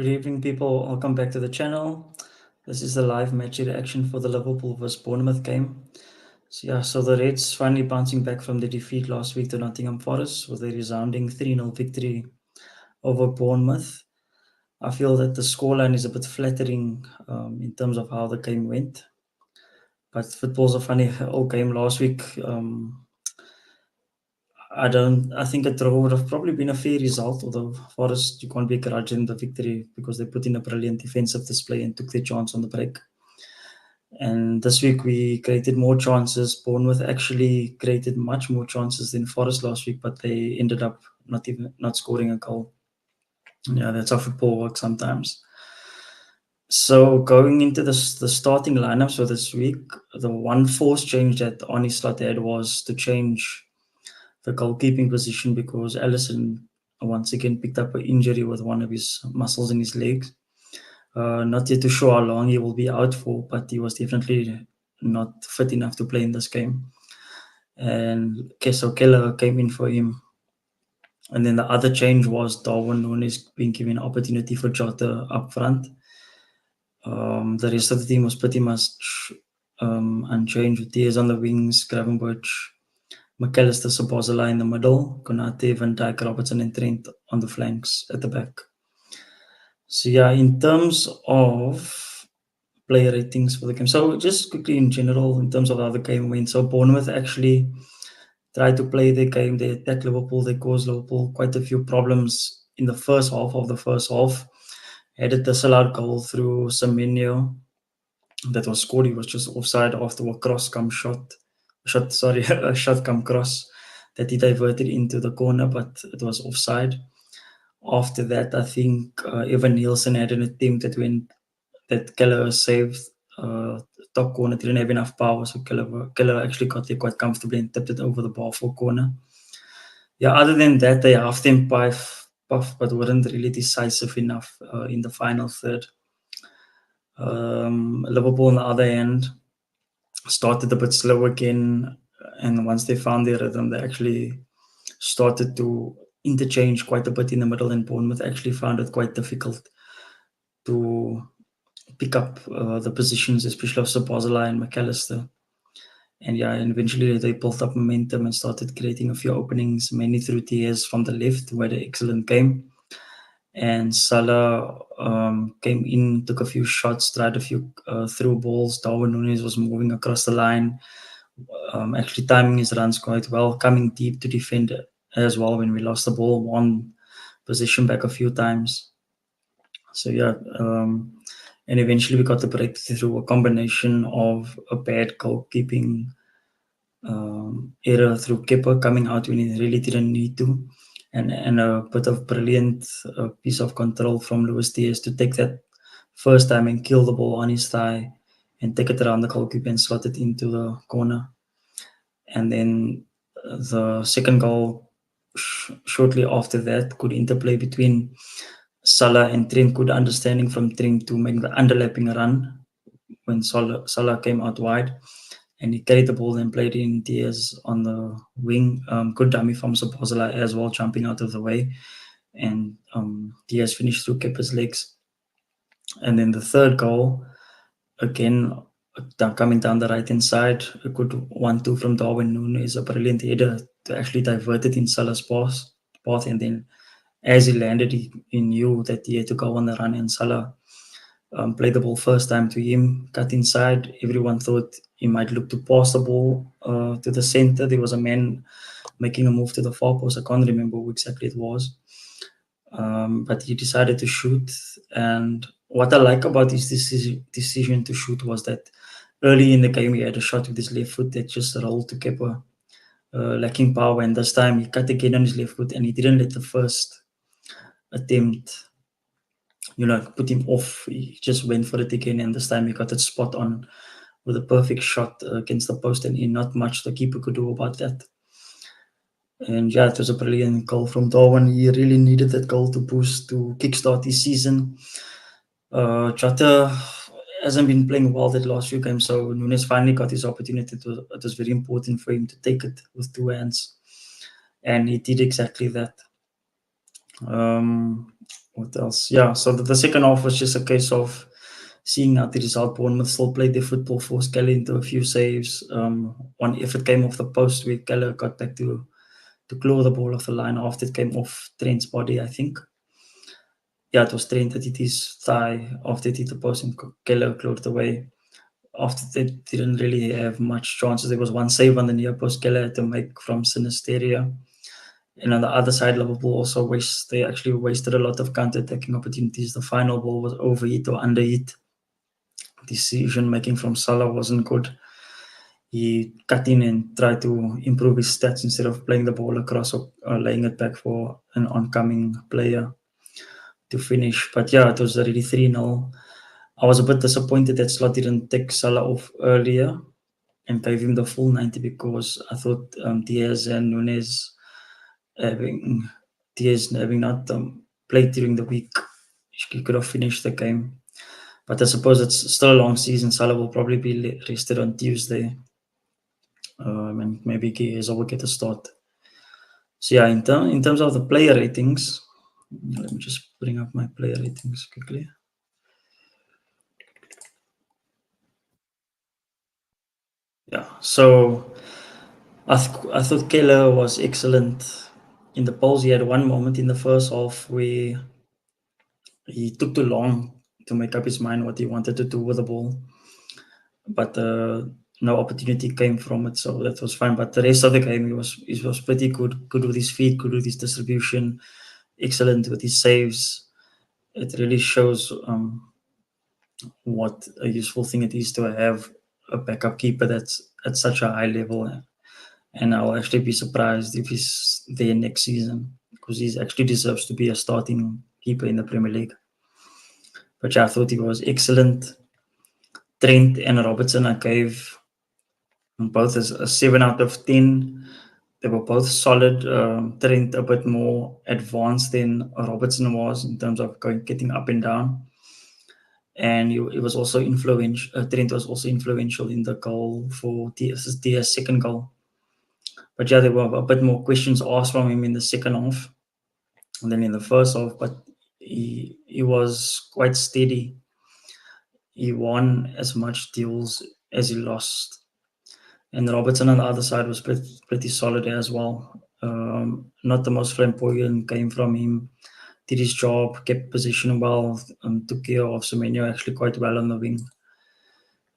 Good evening, people. Welcome back to the channel. This is the live match reaction for the Liverpool vs Bournemouth game. So the Reds finally bouncing back from the defeat last week to Nottingham Forest with a resounding 3-0 victory over Bournemouth. I feel that the scoreline is a bit flattering in terms of how the game went. But football's a funny old game last week. I think a draw would have probably been a fair result, although Forest, you can't be grudging the victory because they put in a brilliant defensive display and took their chance on the break. And this week we created more chances. Bournemouth actually created much more chances than Forest last week, but they ended up not scoring a goal. Yeah, that's how football works sometimes. So going into the starting lineup for this week, the one forced change that Arne Slot had was to change the goalkeeping position because Alisson once again picked up an injury with one of his muscles in his legs. Not yet too sure how long he will be out for, but he was definitely not fit enough to play in this game. And Keller came in for him. And then the other change was Darwin Núñez being given opportunity for Jota up front. The rest of the team was pretty much unchanged with Diaz on the wings, Gravenberch, McAllister, Szoboszlai in the middle, Konate, Van Dijk, Robertson, and Trent on the flanks at the back. So yeah, in terms of player ratings for the game, so just quickly in general, in terms of how the game went, so Bournemouth actually tried to play their game. They attacked Liverpool. They caused Liverpool quite a few problems in the first half of the first half. Had a disallowed goal through Semenyo that was scored. He was just offside after a cross come a shot come cross that he diverted into the corner, but it was offside. After that, I think Evan Nielsen had an attempt that Keller saved. Top corner didn't have enough power, so Keller actually got there quite comfortably and tipped it over the bar for corner. Yeah, other than that, they halved them puff, but weren't really decisive enough in the final third. Liverpool, on the other hand, started a bit slow again, and once they found their rhythm, they actually started to interchange quite a bit in the middle, and Bournemouth actually found it quite difficult to pick up the positions, especially of Szoboszlai and McAllister. And yeah, and eventually they built up momentum and started creating a few openings, mainly through Diaz from the left, who had an excellent game. And Salah came in, took a few shots, tried a few through balls. Darwin Núñez was moving across the line, actually timing his runs quite well, coming deep to defend as well when we lost the ball, won position back a few times. So yeah, and eventually we got the breakthrough through a combination of a bad goalkeeping error through Kepa coming out when he really didn't need to, and a bit of brilliant piece of control from Luis Diaz to take that first time and kill the ball on his thigh and take it around the goalkeeper and slot it into the corner. And then the second goal shortly after that, good interplay between Salah and Trent, good understanding from Trent to make the underlapping run when Salah came out wide, and he carried the ball and played in Diaz on the wing. Good dummy from Szoboszlai as well, jumping out of the way, and Diaz finished through Kepa's legs. And then the third goal, again, coming down the right-hand side, a good 1-2 from Darwin Núñez, a brilliant header to actually divert it in Salah's path, and then as he landed, he knew that he had to go on the run, and Salah played the ball first time to him, cut inside. Everyone thought he might look to pass the ball to the center. There was a man making a move to the far post. I can't remember who exactly it was. But he decided to shoot. And what I like about his decision to shoot was that early in the game, he had a shot with his left foot that just rolled to Kepa, lacking power. And this time, he cut again on his left foot, and he didn't let the first attempt put him off. He just went for it again, and this time he got it spot on with a perfect shot against the post, and not much the keeper could do about that. And yeah, it was a brilliant goal from Darwin. He really needed that goal to kickstart his season. Jota hasn't been playing well the last few games, so Núñez finally got his opportunity. It was very important for him to take it with two hands, and he did exactly that. Um, what else? Yeah, so the second half was just a case of seeing out the result. Bournemouth still played their football, forced Kelly into a few saves. One effort came off the post where Keller got back to claw the ball off the line after it came off Trent's body, I think. Yeah, it was Trent that hit his thigh after it hit the post and Keller clawed it away. After they didn't really have much chances. There was one save on the near post Keller had to make from Sinisteria. And on the other side, Liverpool also they actually wasted a lot of counter-attacking opportunities. The final ball was overhit or underhit. Decision making from Salah wasn't good. He cut in and tried to improve his stats instead of playing the ball across or laying it back for an oncoming player to finish. But yeah, it was already 3-0. I was a bit disappointed that Slot didn't take Salah off earlier and gave him the full 90 because I thought Diaz and Nunes having having not played during the week, he could have finished the game. But I suppose it's still a long season. Salah will probably be rested on Tuesday. And maybe Chiesa will get a start. So yeah, in terms of the player ratings, let me just bring up my player ratings quickly. Yeah, so I thought Keller was excellent in the polls. He had one moment in the first half where he took too long to make up his mind what he wanted to do with the ball, but no opportunity came from it, so that was fine. But the rest of the game, he was pretty good with his feet, good with his distribution, excellent with his saves. It really shows what a useful thing it is to have a backup keeper that's at such a high level. And I'll actually be surprised if he's there next season because he actually deserves to be a starting keeper in the Premier League. But yeah, I thought he was excellent. Trent and Robertson, I gave both as a 7 out of 10. They were both solid. Trent a bit more advanced than Robertson was in terms of getting up and down. And it was also influential. Trent was also influential in the goal for Diaz's second goal. But yeah, there were a bit more questions asked from him in the second half than in the first half. But he was quite steady. He won as much deals as he lost. And Robertson on the other side was pretty solid as well. Not the most flamboyant game from him. Did his job, kept position well, took care of Semenyo actually quite well on the wing.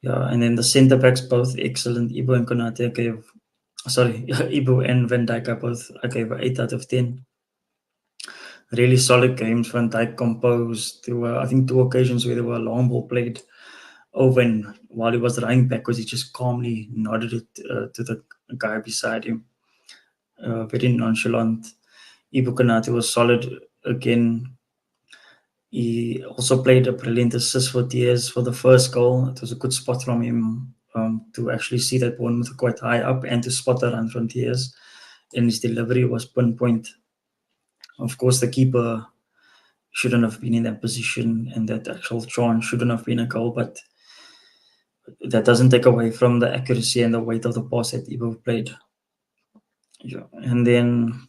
Yeah, and then the centre backs both excellent. Ibo and Konate gave, sorry, Ibo and Van Dijk I gave 8 out of 10. Really solid games. Van Dijk composed. There were, I think, two occasions where there were a long ball played over and while he was running backwards, he just calmly nodded it to the guy beside him. Very nonchalant. Ibo Konate was solid again. He also played a brilliant assist for Diaz for the first goal. It was a good spot from him to actually see that Bournemouth quite high up and to spot the run from Diaz. And his delivery was pinpoint. Of course, the keeper shouldn't have been in that position, and that actual chance shouldn't have been a goal, but that doesn't take away from the accuracy and the weight of the pass that Ibo played. Yeah. And then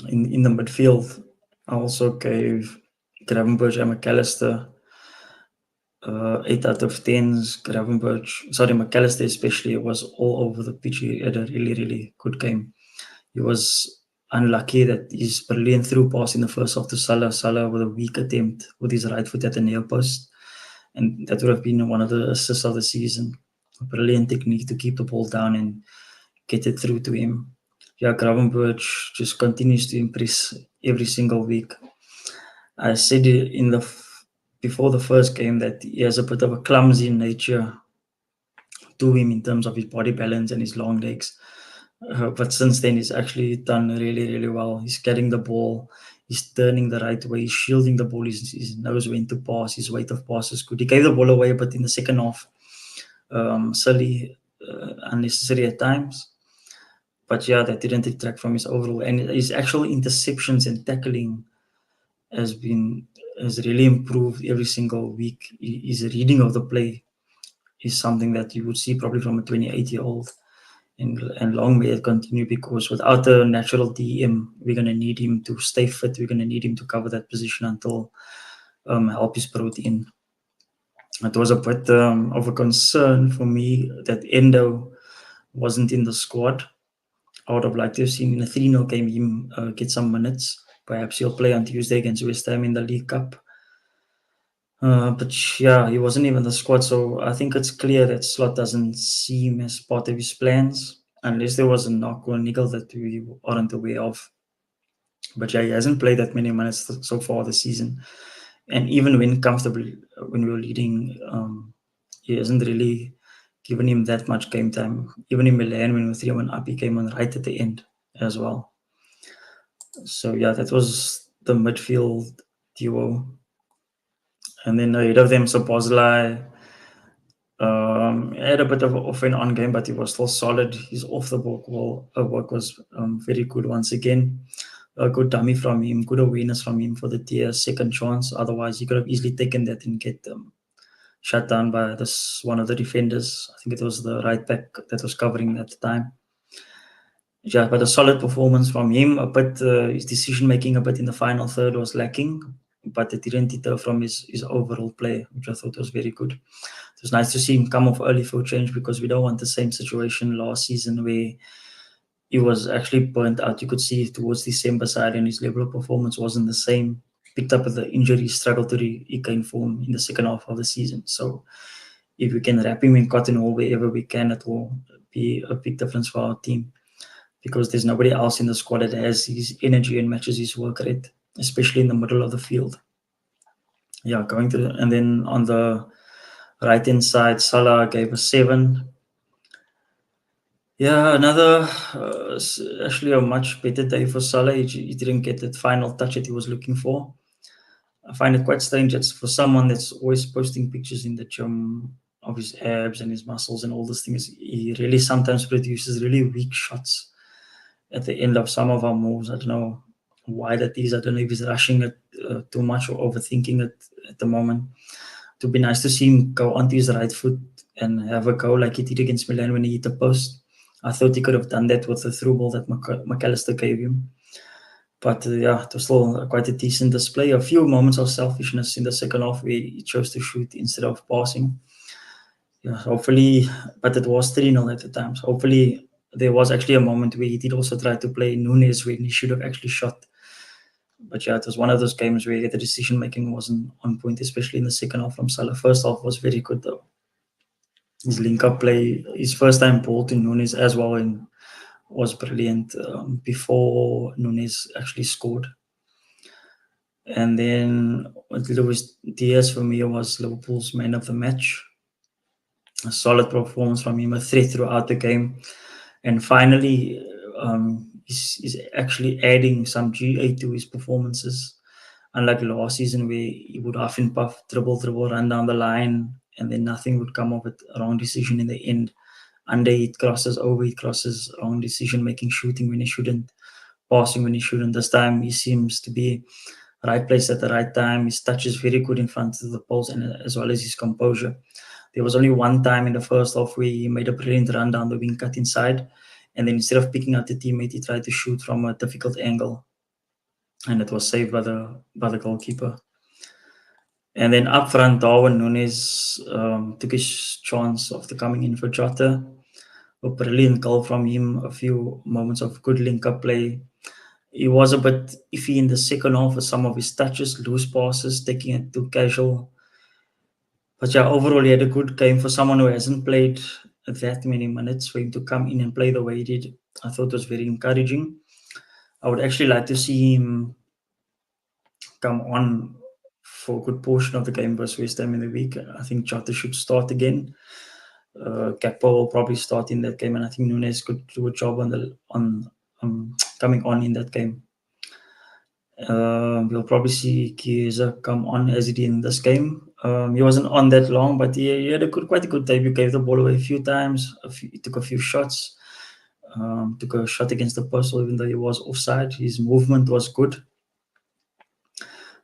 in the midfield, I also gave Gravenberch and McAllister 8 out of 10s. McAllister especially was all over the pitch. He had a really, really good game. He was unlucky that his brilliant through pass in the first half to Salah with a weak attempt with his right foot at the near post. And that would have been one of the assists of the season. A brilliant technique to keep the ball down and get it through to him. Yeah, Gravenberch just continues to impress every single week. I said before the first game that he has a bit of a clumsy nature to him in terms of his body balance and his long legs. But since then, he's actually done really, really well. He's getting the ball, he's turning the right way, he's shielding the ball, he knows when to pass, his weight of pass is good. He gave the ball away, but in the second half, silly, unnecessary at times. But yeah, that didn't detract from his overall. And his actual interceptions and tackling has really improved every single week. His reading of the play is something that you would see probably from a 28-year-old. and long may it continue, because without a natural DM, we're going to need him to stay fit. We're going to need him to cover that position until help is brought in. It was a bit of a concern for me that Endo wasn't in the squad. I would have liked to have seen in a 3-0 game him get some minutes. Perhaps he'll play on Tuesday against West Ham in the League Cup. But yeah, he wasn't even in the squad, so I think it's clear that Slot doesn't see him as part of his plans, unless there was a knock or a niggle that we aren't aware of. But yeah, he hasn't played that many minutes so far this season. And even when comfortable, when we were leading, he hasn't really given him that much game time. Even in Milan, when we were 3-1 up, he came on right at the end as well. So yeah, that was the midfield duo. And then ahead of them, Szoboszlai had a bit of an off and on game, but he was still solid. His off the ball work was very good once again. A good dummy from him, good awareness from him for the tier second chance. Otherwise, he could have easily taken that and get shut down by this one of the defenders. I think it was the right back that was covering at the time. Yeah, but a solid performance from him. A bit his decision making a bit in the final third was lacking, but it didn't deter from his overall play, which I thought was very good. It was nice to see him come off early for a change, because we don't want the same situation last season where he was actually burnt out. You could see towards December side, and his level of performance wasn't the same. Picked up with the injury, struggled to regain form in the second half of the season. So if we can wrap him in cotton wool wherever we can, it will be a big difference for our team, because there's nobody else in the squad that has his energy and matches his work rate, especially in the middle of the field. Yeah, and then on the right hand side, Salah gave a 7. Yeah, another actually a much better day for Salah. He didn't get that final touch that he was looking for. I find it quite strange that for someone that's always posting pictures in the gym of his abs and his muscles and all those things, he really sometimes produces really weak shots at the end of some of our moves. I don't know why that is. I don't know if he's rushing it too much or overthinking it at the moment. It would be nice to see him go onto his right foot and have a go like he did against Milan when he hit the post. I thought he could have done that with the through ball that McAllister gave him. But yeah, it was still quite a decent display. A few moments of selfishness in the second half where he chose to shoot instead of passing. Yeah, hopefully, but it was 3-0 at the time. So hopefully there was actually a moment where he did also try to play Nunes when he should have actually shot. But yeah, it was one of those games where the decision making wasn't on point, especially in the second half from Salah. First half was very good though. His link-up play, his first time ball to Nunes as well, and was brilliant before Nunes actually scored. And then Luis Diaz for me was Liverpool's man of the match. A solid performance from him, a threat throughout the game, and finally he's actually adding some GA to his performances. Unlike last season where he would often puff, dribble, run down the line, and then nothing would come of it. Wrong decision in the end. Underhit crosses, overhit crosses, wrong decision making, shooting when he shouldn't, passing when he shouldn't. This time he seems to be right place at the right time. His touch is very good in front of the post, and as well as his composure. There was only one time in the first half where he made a brilliant run down the wing, cut inside, and then instead of picking out the teammate, he tried to shoot from a difficult angle, and it was saved by the goalkeeper. And then up front, Darwin Nunes took his chance after coming in for Jota. A brilliant goal from him, a few moments of good link-up play. He was a bit iffy in the second half with some of his touches, loose passes, taking it too casual. But yeah, overall, he had a good game for someone who hasn't played that many minutes. For him to come in and play the way he did, I thought was very encouraging. I would actually like to see him come on for a good portion of the game versus West Ham in the week. I think Jota should start again. Gakpo will probably start in that game, and I think Nunes could do a job on coming on in that game. We'll probably see Chiesa come on as he did in this game. He wasn't on that long, but he had quite a good debut. Gave the ball away a few times. He took a few shots. Took a shot against the post, even though he was offside. His movement was good.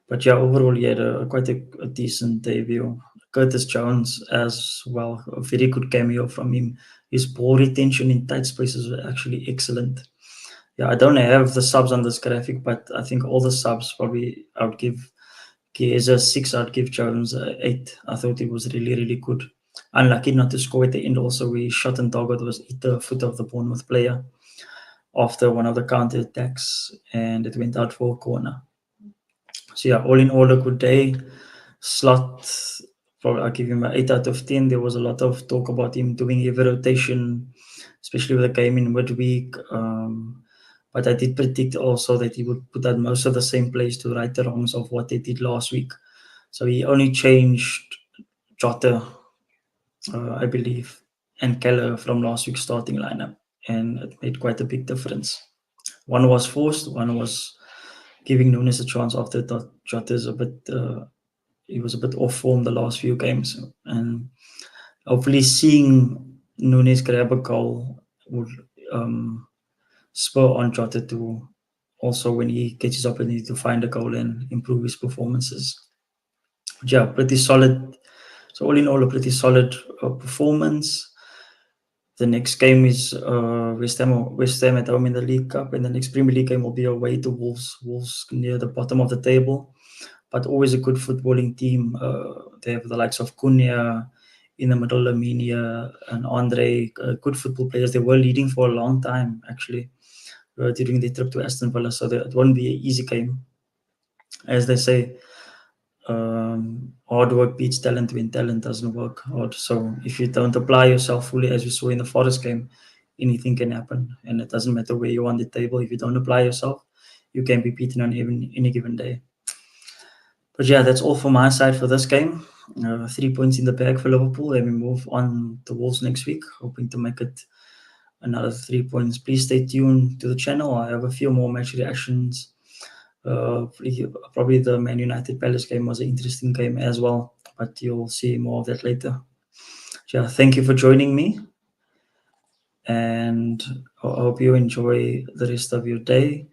But yeah, overall, he had quite a decent debut. Curtis Jones as well. A very good cameo from him. His ball retention in tight spaces was actually excellent. Yeah, I don't have the subs on this graphic, but I think all the subs probably I would give Chiesa 6, I'd give Jones 8. I thought it was really, really good. Unlucky not to score at the end also. We shot and target was hit the foot of the Bournemouth player after one of the counter attacks, and it went out for a corner. So yeah, all in all, a good day. Slot, probably I'll give him an 8 out of 10. There was a lot of talk about him doing heavy rotation, especially with the game in midweek. But I did predict also that he would put out most of the same plays to right the wrongs of what they did last week. So he only changed Jota, I believe, and Keller from last week's starting lineup, and it made quite a big difference. One was forced, one was giving Nunes a chance after that Jota is a bit, he was a bit off form the last few games, and hopefully seeing Nunes grab a goal would spur on Jota to also, when he gets his opportunity, to find a goal and improve his performances. But yeah, pretty solid. So all in all, a pretty solid performance. The next game is West Ham at home in the League Cup, and the next Premier League game will be away to Wolves. Wolves near the bottom of the table, but always a good footballing team. They have the likes of Cunha in the middle, Lamine and Andre, good football players. They were leading for a long time, actually, during the trip to Aston Villa, so it won't be an easy game. As they say, hard work beats talent when talent doesn't work hard. So if you don't apply yourself fully, as we saw in the Forest game, anything can happen, and it doesn't matter where you're on the table. If you don't apply yourself, you can be beaten on any given day. But yeah, that's all from my side for this game. 3 points in the bag for Liverpool, and we move on to Wolves next week, hoping to make it another 3 points. Please stay tuned to the channel. I have a few more match reactions. Probably the Man United Palace game was an interesting game as well, but you'll see more of that later. So yeah, thank you for joining me, and I hope you enjoy the rest of your day.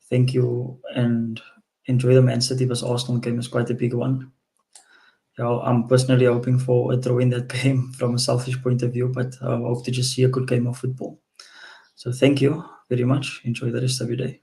Thank you, and enjoy the Man City vs Arsenal game. It's quite a big one. Yeah, I'm personally hoping for a draw in that game from a selfish point of view, but I hope to just see a good game of football. So thank you very much. Enjoy the rest of your day.